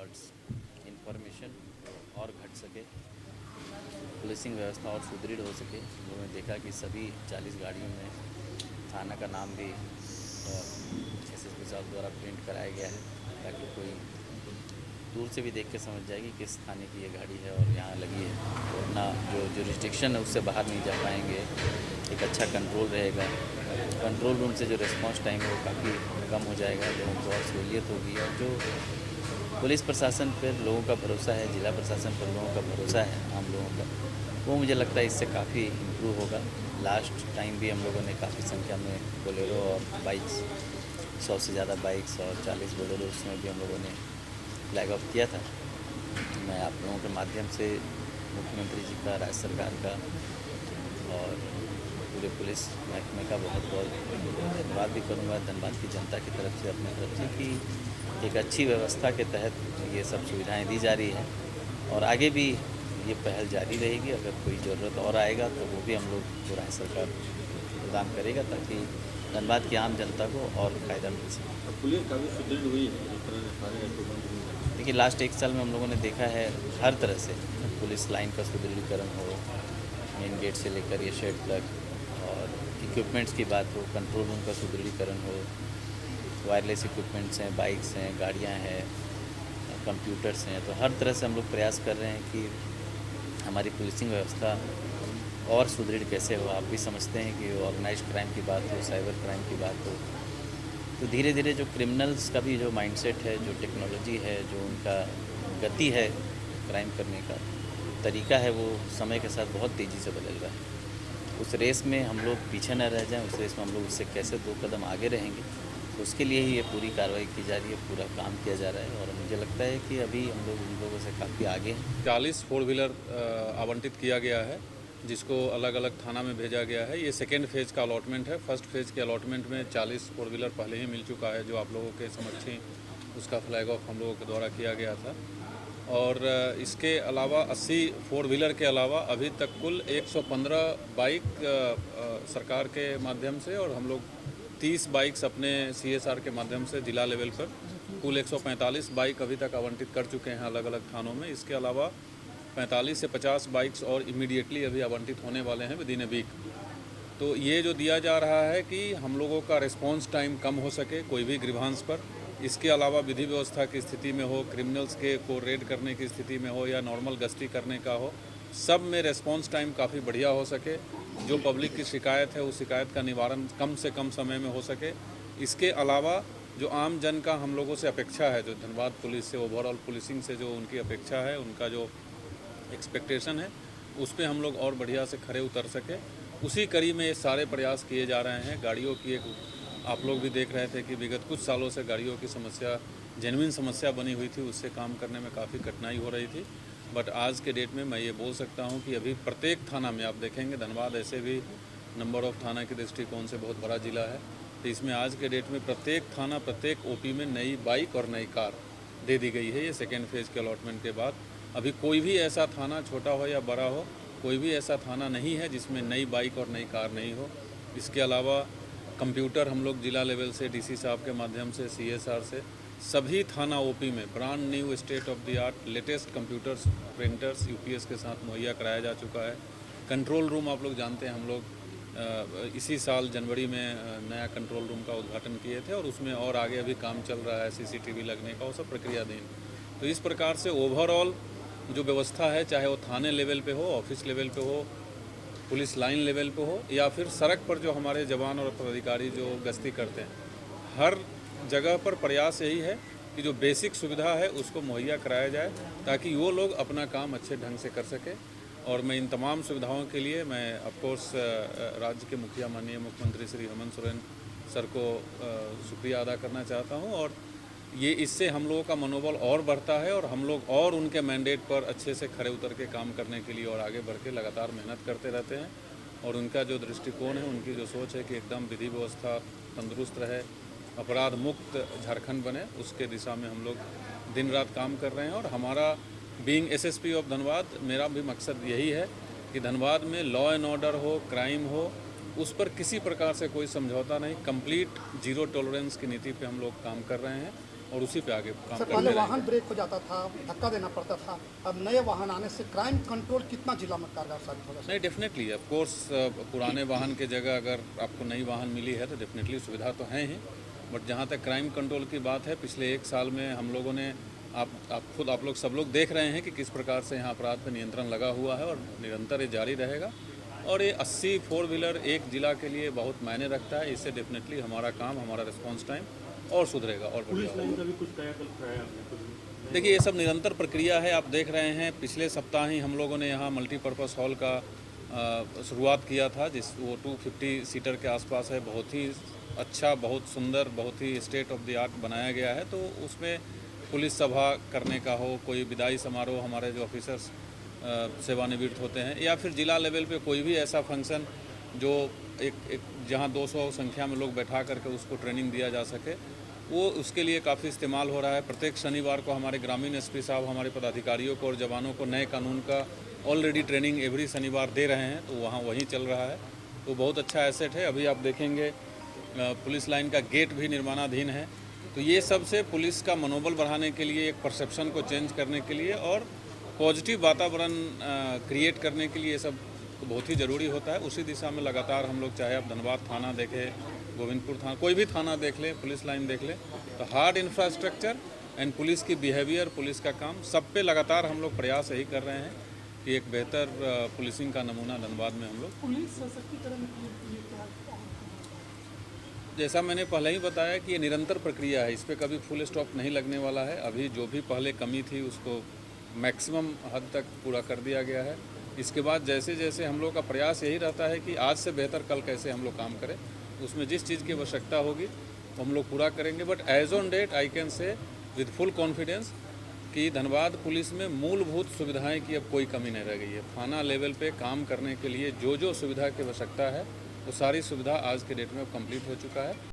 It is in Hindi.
टुवर्ड्स इंफॉर्मेशन और घट सके, पुलिसिंग व्यवस्था और सुदृढ़ हो सके। हम लोगों ने देखा कि सभी 40 गाड़ियों में थाना का नाम भी एसएसपी साहब द्वारा प्रिंट कराया गया है, ताकि कोई दूर से भी देख के समझ जाएगी किस थाने की ये गाड़ी है और यहाँ लगी है, तो अपना जो जुरिस्डिक्शन है उससे बाहर नहीं जा पाएंगे। एक अच्छा कंट्रोल रहेगा, कंट्रोल रूम से जो रिस्पांस टाइम है वो काफ़ी कम हो जाएगा, लोगों को और सहूलियत होगी। और जो पुलिस प्रशासन पर लोगों का भरोसा है, जिला प्रशासन पर लोगों का भरोसा है आम लोगों का, वो मुझे लगता है इससे काफ़ी इम्प्रूव होगा। लास्ट टाइम भी हम लोगों ने काफ़ी संख्या में बोलेरो और बाइक्स, 100 से ज़्यादा बाइक्स और 40 बोलेरो, उसमें भी हम लोगों ने फ्लैग ऑफ किया था। मैं आप लोगों के माध्यम से मुख्यमंत्री जी का, राज्य सरकार का और पूरे पुलिस महकमे का बहुत बहुत धन्यवाद भी करूँगा, धनबाद की जनता की तरफ से, अपनी तरफ से, कि एक अच्छी व्यवस्था के तहत ये सब सुविधाएं दी जा रही हैं और आगे भी ये पहल जारी रहेगी। अगर कोई ज़रूरत और आएगा तो वो भी हम लोग को राज्य सरकार प्रदान करेगा, ताकि धनबाद की आम जनता को और फ़ायदा मिल सके। पुलिस काफ़ी सुदृढ़ हुई है, जिस तरह से सारे एस्टूडेंट। देखिए, लास्ट 1 साल में हम लोगों ने देखा है हर तरह से पुलिस लाइन का सुदृढ़ीकरण हो, मेन गेट से लेकर ये शेड तक, और इक्विपमेंट्स की बात हो, कंट्रोल रूम का सुदृढ़ीकरण हो, वायरलेस इक्विपमेंट्स हैं, बाइक्स हैं, गाड़ियां हैं, कंप्यूटर्स हैं, तो हर तरह से हम लोग प्रयास कर रहे हैं कि हमारी पुलिसिंग व्यवस्था और सुदृढ़ कैसे हो। आप भी समझते हैं कि ऑर्गेनाइज्ड क्राइम की बात हो, साइबर क्राइम की बात हो, तो धीरे धीरे जो क्रिमिनल्स का भी जो माइंडसेट है, जो टेक्नोलॉजी है, जो उनका गति है क्राइम करने का तरीका है, वो समय के साथ बहुत तेज़ी से बदल रहा है। उस रेस में हम लोग पीछे न रह जाएं, उस रेस में हम लोग उससे कैसे 2 कदम आगे रहेंगे, तो उसके लिए ही ये पूरी कार्रवाई की जा रही है, पूरा काम किया जा रहा है। और मुझे लगता है कि अभी हम लोग उन लोगों से काफ़ी आगे हैं। 40 4 व्हीलर आवंटित किया गया है, जिसको अलग अलग थाना में भेजा गया है। ये सेकेंड फेज़ का अलॉटमेंट है। फर्स्ट फेज़ के अलॉटमेंट में 40 4 व्हीलर पहले ही मिल चुका है, जो आप लोगों के समक्ष ही उसका फ्लैग ऑफ हम लोगों के द्वारा किया गया था। और इसके अलावा 80 4 व्हीलर के अलावा अभी तक कुल 115 बाइक सरकार के माध्यम से, और हम लोग 30 बाइक्स अपने CSR के माध्यम से जिला लेवल पर कुल 145 बाइक अभी तक आवंटित कर चुके हैं अलग अलग थानों में। इसके अलावा 45 से 50 बाइक्स और इमीडिएटली अभी आवंटित होने वाले हैं विदिन ए वीक। तो ये जो दिया जा रहा है कि हम लोगों का रिस्पांस टाइम कम हो सके कोई भी ग्रीवांस पर, इसके अलावा विधि व्यवस्था की स्थिति में हो, क्रिमिनल्स के को रेड करने की स्थिति में हो, या नॉर्मल गश्ती करने का हो, सब में रिस्पांस टाइम काफ़ी बढ़िया हो सके। जो पब्लिक की शिकायत है उस शिकायत का निवारण कम से कम समय में हो सके। इसके अलावा जो आम जन का हम लोगों से अपेक्षा है, जो धनबाद पुलिस से, ओवरऑल पुलिसिंग से जो उनकी अपेक्षा है, उनका जो एक्सपेक्टेशन है, उस पर हम लोग और बढ़िया से खरे उतर सके, उसी कड़ी में ये सारे प्रयास किए जा रहे हैं। गाड़ियों की एक, आप लोग भी देख रहे थे कि विगत कुछ सालों से गाड़ियों की समस्या जेन्युइन समस्या बनी हुई थी, उससे काम करने में काफ़ी कठिनाई हो रही थी। बट आज के डेट में मैं ये बोल सकता हूँ कि अभी प्रत्येक थाना में आप देखेंगे, धनबाद ऐसे भी नंबर ऑफ थाना के दृष्टिकोण से बहुत बड़ा ज़िला है, तो इसमें आज के डेट में प्रत्येक थाना, प्रत्येक OP में नई बाइक और नई कार दे दी गई है। ये सेकेंड फेज़ के अलॉटमेंट के बाद अभी कोई भी ऐसा थाना, छोटा हो या बड़ा हो, कोई भी ऐसा थाना नहीं है जिसमें नई बाइक और नई कार नहीं हो। इसके अलावा कंप्यूटर हम लोग जिला लेवल से DC साहब के माध्यम से, CSR से, सभी थाना OP में brand new state of the art latest computers, printers UPS के साथ मुहैया कराया जा चुका है। कंट्रोल रूम आप लोग जानते हैं, हम लोग इसी साल जनवरी में नया कंट्रोल रूम का उद्घाटन किए थे, और उसमें और आगे अभी काम चल रहा है CCTV लगने का, वो सब प्रक्रियाधीन। तो इस प्रकार से ओवरऑल जो व्यवस्था है, चाहे वो थाने लेवल पे हो, ऑफिस लेवल पे हो, पुलिस लाइन लेवल पे हो, या फिर सड़क पर जो हमारे जवान और पदाधिकारी जो गश्ती करते हैं, हर जगह पर प्रयास यही है कि जो बेसिक सुविधा है उसको मुहैया कराया जाए, ताकि वो लोग अपना काम अच्छे ढंग से कर सकें। और मैं इन तमाम सुविधाओं के लिए मैं ऑफकोर्स राज्य के मुखिया माननीय मुख्यमंत्री श्री हेमंत सोरेन सर को शुक्रिया अदा करना चाहता हूं, और ये इससे हम लोगों का मनोबल और बढ़ता है, और हम लोग और उनके मैंडेट पर अच्छे से खरे उतर के काम करने के लिए और आगे बढ़ के लगातार मेहनत करते रहते हैं। और उनका जो दृष्टिकोण है, उनकी जो सोच है कि एकदम विधि व्यवस्था तंदुरुस्त रहे, अपराध मुक्त झारखंड बने, उसके दिशा में हम लोग दिन रात काम कर रहे हैं। और हमारा बीइंग SSP ऑफ धनबाद, मेरा भी मकसद यही है कि धनबाद में लॉ एंड ऑर्डर हो, क्राइम हो, उस पर किसी प्रकार से कोई समझौता नहीं, कंप्लीट जीरो टॉलरेंस की नीति पे हम लोग काम कर रहे हैं। और उसी पे आगे काम सर करते पहले रहेंगे। वाहन ब्रेक हो जाता था, धक्का देना पड़ता था, अब नए वाहन आने से क्राइम कंट्रोल कितना जिला में कारगर साबित होगा सर? नहीं, डेफिनेटली ऑफ कोर्स पुराने वाहन के जगह अगर आपको नई वाहन मिली है तो डेफिनेटली सुविधा तो है ही, बट जहाँ तक क्राइम कंट्रोल की बात है, पिछले 1 साल में हम लोगों ने आप लोग सब लोग देख रहे हैं कि किस प्रकार से यहाँ अपराध पर नियंत्रण लगा हुआ है और निरंतर ये जारी रहेगा। और ये 80 4 व्हीलर एक जिला के लिए बहुत मायने रखता है। इससे डेफिनेटली हमारा काम, हमारा रिस्पॉन्स टाइम और सुधरेगा और बढ़िया पुलिस होगा। लाइन का भी कुछ कायाकल्प कराया आपने कुछ? देखिए, ये सब निरंतर प्रक्रिया है। आप देख रहे हैं पिछले सप्ताह ही हम लोगों ने यहाँ मल्टीपर्पज़ हॉल का शुरुआत किया था, वो 250 सीटर के आसपास है। बहुत ही अच्छा, बहुत सुंदर, बहुत ही स्टेट ऑफ द आर्ट बनाया गया है। तो उसमें पुलिस सभा करने का हो, कोई विदाई समारोह, हमारे जो ऑफिसर्स सेवानिवृत्त होते हैं, या फिर जिला लेवल पे कोई भी ऐसा फंक्शन जो एक जहाँ 200 संख्या में लोग बैठा करके उसको ट्रेनिंग दिया जा सके, वो उसके लिए काफ़ी इस्तेमाल हो रहा है। प्रत्येक शनिवार को हमारे ग्रामीण एसपी साहब हमारे पदाधिकारियों को और जवानों को नए कानून का ऑलरेडी ट्रेनिंग एवरी शनिवार दे रहे हैं, तो वहाँ वहीं चल रहा है। तो बहुत अच्छा एसेट है। अभी आप देखेंगे पुलिस लाइन का गेट भी निर्माणाधीन है। तो ये सब से पुलिस का मनोबल बढ़ाने के लिए, एक परसेप्शन को चेंज करने के लिए और पॉजिटिव वातावरण क्रिएट करने के लिए ये सब बहुत ही ज़रूरी होता है। उसी दिशा में लगातार हम लोग, चाहे आप धनबाद थाना देखें, गोविंदपुर थाना, कोई भी थाना देख लें, पुलिस लाइन देख लें, तो हार्ड इंफ्रास्ट्रक्चर एंड पुलिस की बिहेवियर, पुलिस का काम, सब पे लगातार हम लोग प्रयास यही कर रहे हैं कि एक बेहतर पुलिसिंग का नमूना धनबाद में हम लोग। पुलिस सशक्तिकरण के लिए क्या? जैसा मैंने पहले ही बताया कि ये निरंतर प्रक्रिया है, इस पर कभी फुल स्टॉप नहीं लगने वाला है। अभी जो भी पहले कमी थी उसको मैक्सिमम हद तक पूरा कर दिया गया है। इसके बाद जैसे जैसे हम लोग का प्रयास यही रहता है कि आज से बेहतर कल कैसे हम लोग काम करें, उसमें जिस चीज़ की आवश्यकता होगी वो हम लोग पूरा करेंगे। But as on date I can say with full confidence कि धनबाद पुलिस में मूलभूत सुविधाएं की अब कोई कमी नहीं रह गई है। थाना लेवल पे काम करने के लिए जो जो सुविधा की आवश्यकता है वो सारी सुविधा आज के डेट में कंप्लीट हो चुका है।